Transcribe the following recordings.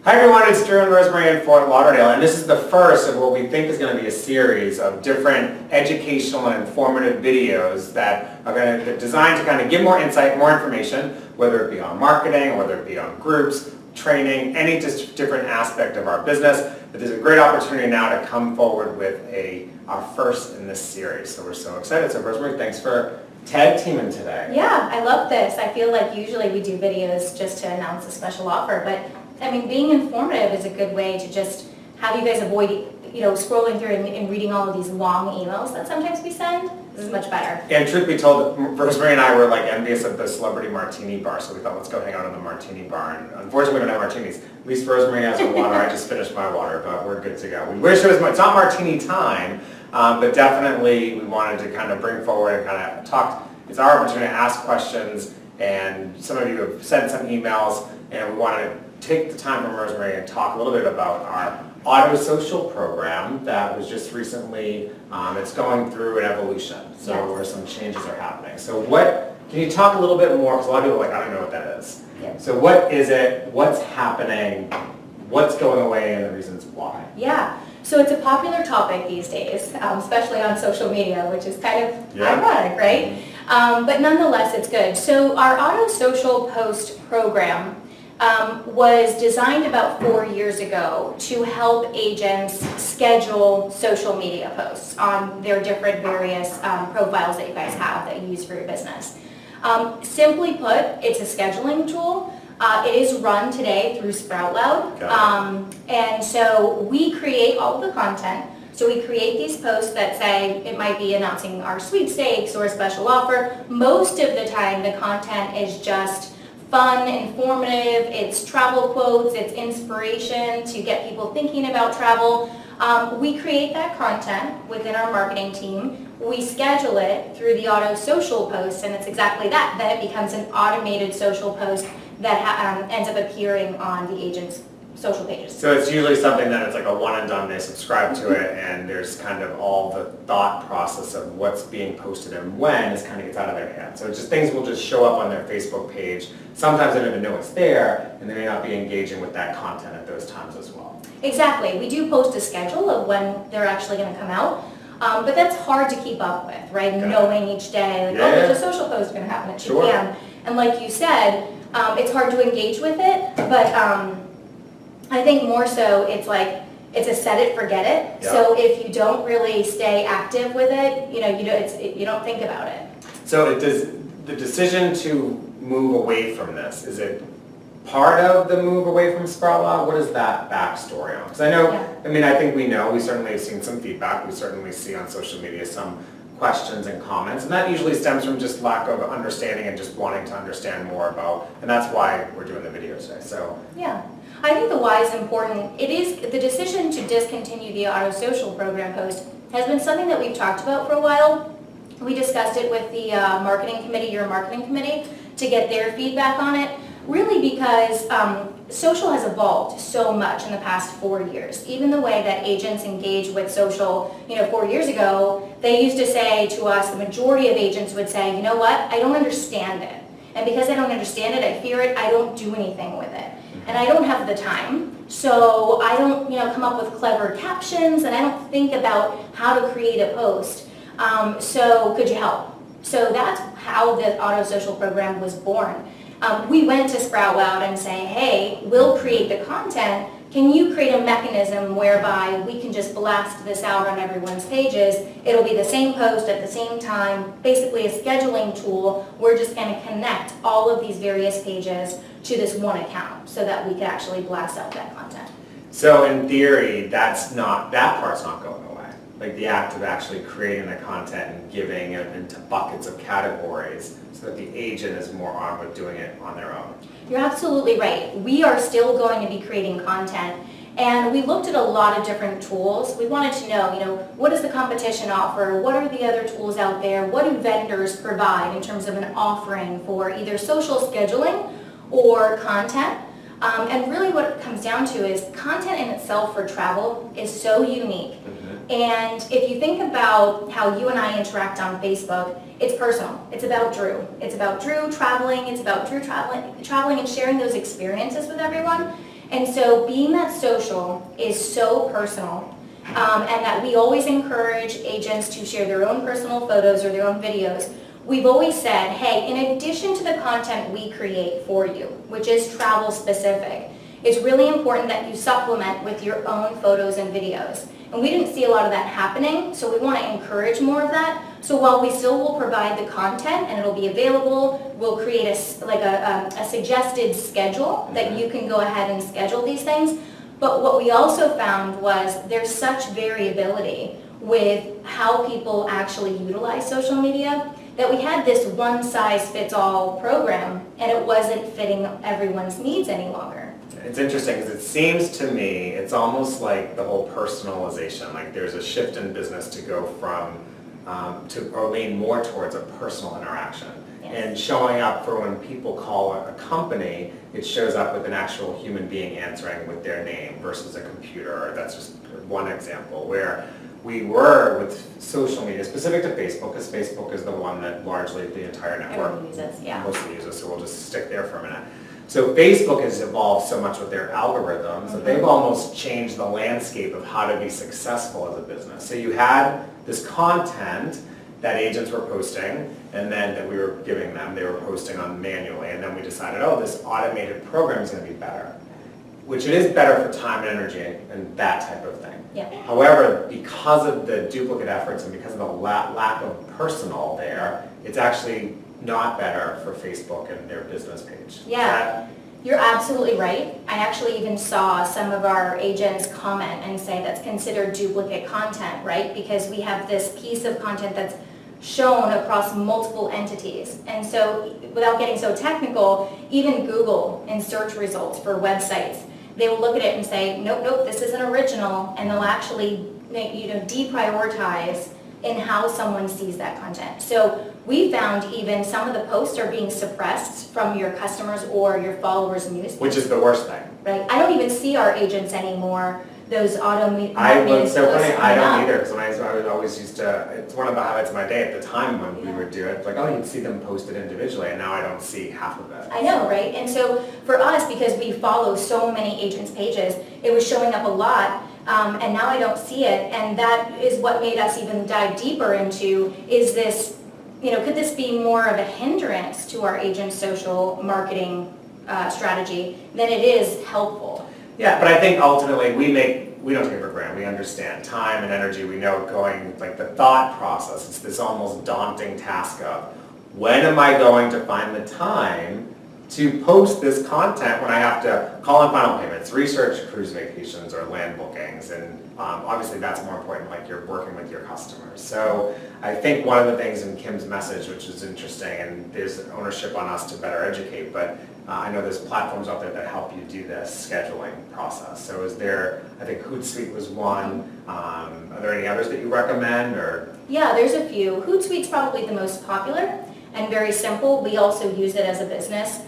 Hi everyone, it's Drew and Rosemarie in Fort Lauderdale, and this is the first of what we think is going to be a series of different educational and informative videos that are going to designed to kind of give more insight, more information, whether it be on marketing, or whether it be on groups, training, any just different aspect of our business. But there's a great opportunity now to come forward with our first in this series, so we're so excited. So Rosemarie, thanks for tag teaming today. Yeah, I love this. I feel like usually we do videos just to announce a special offer, but I mean, being informative is a good way to just have you guys avoid, scrolling through and reading all of these long emails that sometimes we send. This is much better. And truth be told, Rosemarie and I were like envious of the celebrity martini bar, so we thought, let's go hang out in the martini bar. And unfortunately, we don't have martinis. At least Rosemarie has her water. I just finished my water, but we're good to go. We wish it was. It's not martini time, but definitely we wanted to kind of bring forward and kind of talk. It's our opportunity to ask questions, and some of you have sent some emails, and we wanted to take the time from Rosemarie and talk a little bit about our auto social program that was just recently, it's going through an evolution, so yes. Where some changes are happening. So can you talk a little bit more, because a lot of people are like, I don't know what that is. Yeah. So what is it, what's happening, what's going away, and the reasons why? Yeah, so it's a popular topic these days, especially on social media, which is kind of ironic, right? But nonetheless, it's good. So our auto social post program was designed about 4 years ago to help agents schedule social media posts on their different various profiles that you guys have that you use for your business. Simply put, it's a scheduling tool. It is run today through SproutLoud. And so we create all of the content. So we create these posts that say it might be announcing our sweepstakes or a special offer. Most of the time the content is just fun, informative, it's travel quotes, it's inspiration to get people thinking about travel. We create that content within our marketing team. We schedule it through the auto social posts, and it's exactly that. Then it becomes an automated social post that ends up appearing on the agent's social pages. So it's usually something that it's like a one and done, they subscribe to it, and there's kind of all the thought process of what's being posted and when is kind of gets out of their head. So it's just things will just show up on their Facebook page. Sometimes they don't even know it's there, and they may not be engaging with that content at those times as well. Exactly. We do post a schedule of when they're actually going to come out, but that's hard to keep up with, right? Knowing each day, like, there's a social post going to happen at 2 p.m. And like you said, it's hard to engage with it, but I think more so it's like it's a set it, forget it. Yeah. So if you don't really stay active with it, you don't think about it. So does the decision to move away from this, is it part of the move away from SproutLoud? What is that backstory on? Because I know, I think we know, we certainly have seen some feedback, we certainly see on social media some questions and comments, and that usually stems from just lack of understanding and just wanting to understand more about, and that's why we're doing the video today. So yeah. I think the why is important. It is the decision to discontinue the auto social program post has been something that we've talked about for a while. We discussed it with the marketing committee, your marketing committee, to get their feedback on it. Really because social has evolved so much in the past 4 years. Even the way that agents engage with social, 4 years ago, they used to say to us, the majority of agents would say, you know what, I don't understand it. And because I don't understand it, I fear it, I don't do anything with it. And I don't have the time, so I don't, come up with clever captions, and I don't think about how to create a post. So could you help? So that's how the auto social program was born. We went to SproutLoud and say, hey, we'll create the content. Can you create a mechanism whereby we can just blast this out on everyone's pages? It'll be the same post at the same time, basically a scheduling tool. We're just going to connect all of these various pages to this one account so that we can actually blast out that content. So in theory, that part's not going away. Like the act of actually creating the content and giving it into buckets of categories so that the agent is more on with doing it on their own. You're absolutely right. We are still going to be creating content, and we looked at a lot of different tools. We wanted to know, what does the competition offer? What are the other tools out there? What do vendors provide in terms of an offering for either social scheduling or content? And really what it comes down to is content in itself for travel is so unique. And if you think about how you and I interact on Facebook, it's personal. It's about Drew. It's about Drew traveling. It's about Drew traveling and sharing those experiences with everyone. And so being that social is so personal, and that we always encourage agents to share their own personal photos or their own videos, we've always said, hey, in addition to the content we create for you, which is travel specific, it's really important that you supplement with your own photos and videos. And we didn't see a lot of that happening, so we want to encourage more of that. So while we still will provide the content and it'll be available, we'll create a suggested schedule that you can go ahead and schedule these things. But what we also found was there's such variability with how people actually utilize social media that we had this one-size-fits-all program and it wasn't fitting everyone's needs any longer. It's interesting because it seems to me it's almost like the whole personalization, like there's a shift in business to go from or lean more towards a personal interaction. Yes. And showing up for when people call a company, it shows up with an actual human being answering with their name versus a computer. That's just one example where we were with social media, specific to Facebook, because Facebook is the one that largely the entire network Everyone uses, yeah. mostly uses, so we'll just stick there for a minute. So Facebook has evolved so much with their algorithms that they've almost changed the landscape of how to be successful as a business. So you had this content that agents were posting and then that we were giving them, they were posting on manually, and then we decided, oh, this automated program is going to be better, which it is better for time and energy and that type of thing. Yeah. However, because of the duplicate efforts and because of the lack of personal there, it's actually not better for Facebook and their business page. Yeah, you're absolutely right. I actually even saw some of our agents comment and say that's considered duplicate content, right? Because we have this piece of content that's shown across multiple entities. And so without getting so technical, even Google in search results for websites, they will look at it and say, nope, nope, this isn't original, and they'll actually deprioritize in how someone sees that content. So we found even some of the posts are being suppressed from your customers or your followers' news. Which is the worst thing. Right? I don't even see our agents anymore, those automated So funny, posts I coming don't up. either, because I would always used to, it's one of the highlights of my day at the time when we would do it, like, oh, you'd see them posted individually, and now I don't see half of it. I know, right? And so for us, because we follow so many agents' pages, it was showing up a lot, and now I don't see it, and that is what made us even dive deeper into, is this, could this be more of a hindrance to our agents' social marketing strategy than it is helpful? Yeah, but I think ultimately we don't take it for granted. We understand time and energy. We know going, like the thought process, it's this almost daunting task of when am I going to find the time to post this content when I have to call in final payments, research cruise vacations or land bookings, and obviously that's more important, like you're working with your customers. So I think one of the things in Kim's message, which is interesting, and there's ownership on us to better educate, but I know there's platforms out there that help you do this scheduling process. So is there, I think Hootsuite was one, are there any others that you recommend, or? Yeah, there's a few. Hootsuite's probably the most popular and very simple. We also use it as a business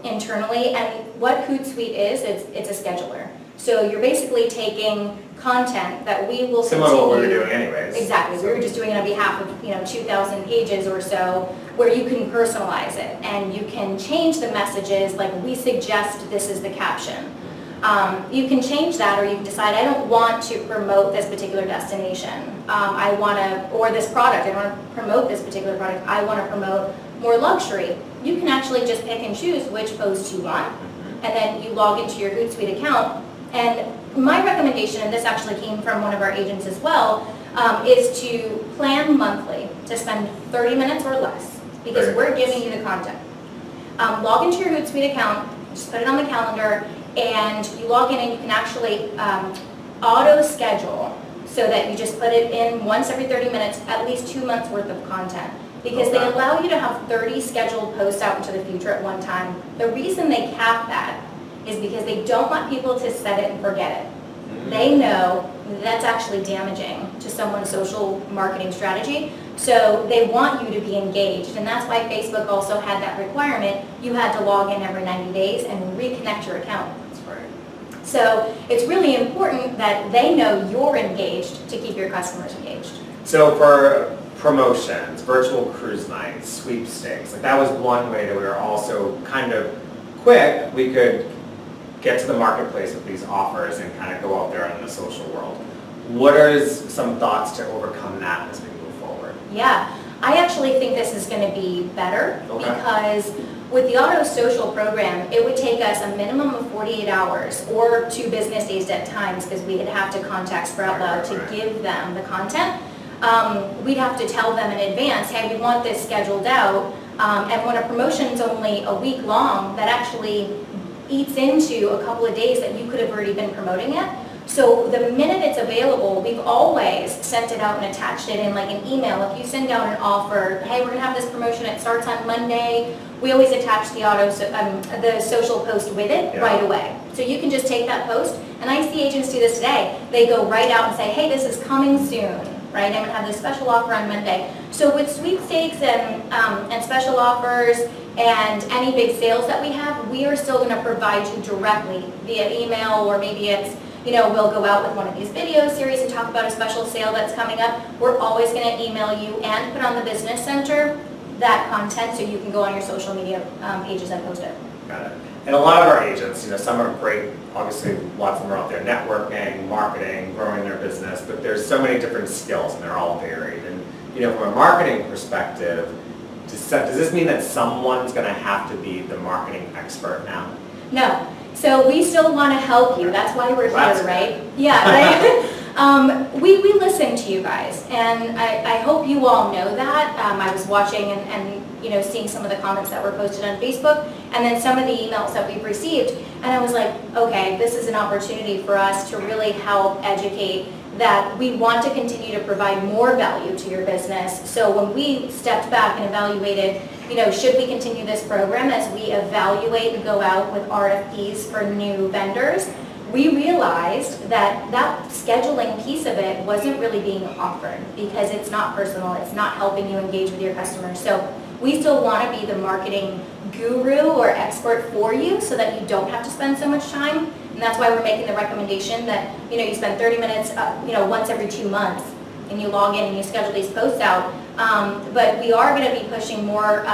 internally, and what Hootsuite is, it's a scheduler. So you're basically taking content that we will similar to what we were doing anyways. Exactly. We were just doing it on behalf of 2,000 pages or so, where you can personalize it and you can change the messages, like we suggest this is the caption. You can change that, or you can decide, I don't want to promote this particular destination. Or this product, I don't want to promote this particular product. I want to promote more luxury. You can actually just pick and choose which post you want, and then you log into your Hootsuite account. And my recommendation, and this actually came from one of our agents as well, is to plan monthly to spend 30 minutes or less, because we're giving you the content. Log into your Hootsuite account, just put it on the calendar, and you log in and you can actually auto schedule so that you just put it in once every 30 minutes, at least 2 months worth of content. Because they allow you to have 30 scheduled posts out into the future at one time. The reason they cap that is because they don't want people to set it and forget it. They know that's actually damaging to someone's social marketing strategy. So they want you to be engaged, and that's why Facebook also had that requirement. You had to log in every 90 days and reconnect your account. That's right. So it's really important that they know you're engaged to keep your customers engaged. So for promotions, virtual cruise nights, sweepstakes, like that was one way that we were also kind of quick. We could get to the marketplace with these offers and kind of go out there in the social world. What are some thoughts to overcome that as we move forward? Yeah, I actually think this is going to be better because with the auto social program, it would take us a minimum of 48 hours or 2 business days at times because we would have to contact Sprout Lab to give them the content. We'd have to tell them in advance, hey, we want this scheduled out. And when a promotion's only a week long, that actually eats into a couple of days that you could have already been promoting it. So the minute it's available, we've always sent it out and attached it in like an email. If you send out an offer, hey, we're gonna have this promotion, it starts on Monday, we always attach the social post with it right away. So you can just take that post, and I see agents do this today. They go right out and say, hey, this is coming soon, right? I'm gonna have this special offer on Monday. So with sweepstakes and special offers and any big sales that we have, we are still gonna provide you directly via email, or maybe it's, we'll go out with one of these video series and talk about a special sale that's coming up. We're always going to email you and put on the Business Center that content so you can go on your social media pages and post it. Got it. And a lot of our agents, some are great, obviously lots of them are out there networking, marketing, growing their business, but there's so many different skills and they're all varied. And from a marketing perspective, does this mean that someone's going to have to be the marketing expert now? No. So we still want to help you. That's why we're here, right? Yeah. Right? We listen to you guys, and I hope you all know that. I was watching and seeing some of the comments that were posted on Facebook, and then some of the emails that we've received, and I was like, okay, this is an opportunity for us to really help educate that we want to continue to provide more value to your business. So when we stepped back and evaluated, should we continue this program as we evaluate and go out with RFPs for new vendors, we realized that that scheduling piece of it wasn't really being offered because it's not personal, it's not helping you engage with your customers. So we still want to be the marketing guru or expert for you so that you don't have to spend so much time. And that's why we're making the recommendation that, you spend 30 minutes, once every 2 months, and you log in and you schedule these posts out. But we are going to be pushing more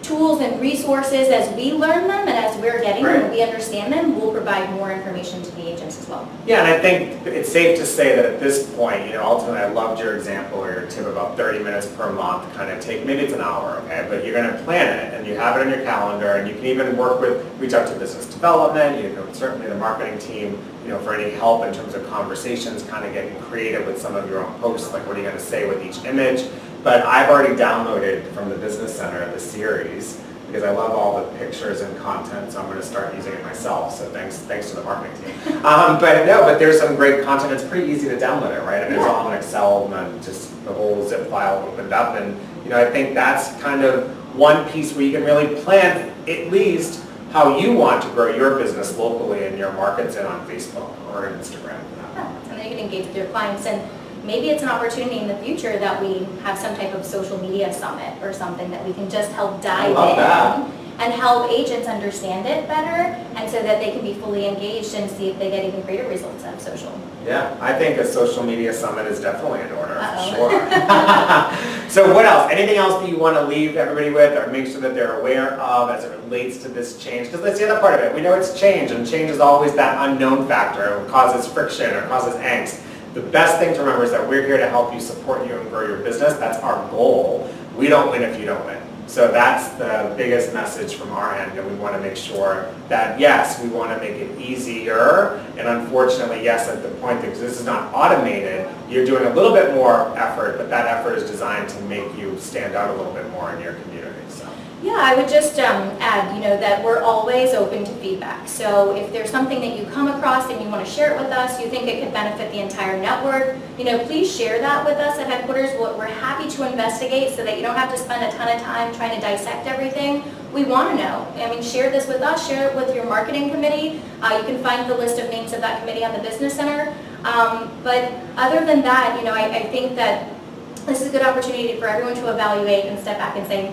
tools and resources as we learn them and as we're getting them and we understand them. We'll provide more information to the agents as well. Yeah, and I think it's safe to say that at this point, ultimately I loved your example or your tip about 30 minutes per month, kind of take, maybe it's an hour, okay, but you're going to plan it and you have it on your calendar, and you can even reach out to business development, certainly the marketing team, for any help in terms of conversations, kind of getting creative with some of your own posts, like what are you going to say with each image. But I've already downloaded from the Business Center the series because I love all the pictures and content, so I'm going to start using it myself. So thanks to the marketing team. But there's some great content. It's pretty easy to download it, right? And it's all in Excel and just the whole zip file opened up. And I think that's kind of one piece where you can really plan at least how you want to grow your business locally in your markets and on Facebook or Instagram. Yeah, and then you can engage with your clients. And maybe it's an opportunity in the future that we have some type of social media summit or something that we can just help dive in and help agents understand it better, and so that they can be fully engaged and see if they get even greater results out of social. Yeah, I think a social media summit is definitely in order, for sure. So what else? Anything else that you want to leave everybody with or make sure that they're aware of as it relates to this change? Because that's the other part of it. We know it's change, and change is always that unknown factor. It causes friction or causes angst. The best thing to remember is that we're here to help you, support you, and grow your business. That's our goal. We don't win if you don't win. So that's the biggest message from our end, and we want to make sure that, yes, we want to make it easier, and unfortunately, yes, at the point that this is not automated, you're doing a little bit more effort, but that effort is designed to make you stand out a little bit more in your community. So. Yeah, I would just add, that we're always open to feedback. So if there's something that you come across and you want to share it with us, you think it could benefit the entire network, please share that with us at headquarters. We're happy to investigate so that you don't have to spend a ton of time trying to dissect everything. We want to know. Share this with us, share it with your marketing committee. You can find the list of names of that committee on the Business Center. But other than that, I think that this is a good opportunity for everyone to evaluate and step back and say,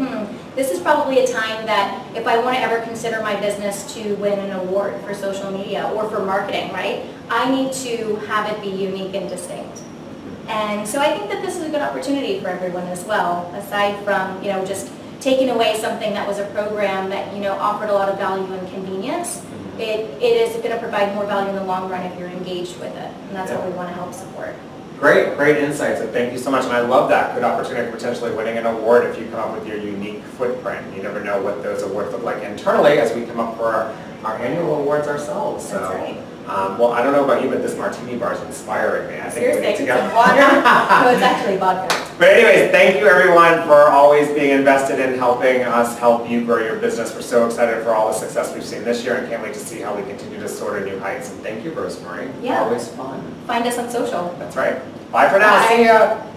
this is probably a time that if I want to ever consider my business to win an award for social media or for marketing, right, I need to have it be unique and distinct. And so I think that this is a good opportunity for everyone as well, aside from, just taking away something that was a program that, offered a lot of value and convenience. it is going to provide more value in the long run if you're engaged with it, and that's what we want to help support. Great insights, and thank you so much, and I love that. Good opportunity for potentially winning an award if you come up with your unique footprint. You never know what those awards look like internally as we come up for our annual awards ourselves. So, That's right. Well, I don't know about you, but this martini bar is inspiring me. I think Seriously, we need to go. it's water. No, it's actually vodka. But anyways, thank you everyone for always being invested in helping us help you grow your business. We're so excited for all the success we've seen this year and can't wait to see how we continue to soar to new heights. And thank you, Rosemarie. Yeah. Always fun. Find us on social. That's right. Bye for now. Bye. See ya.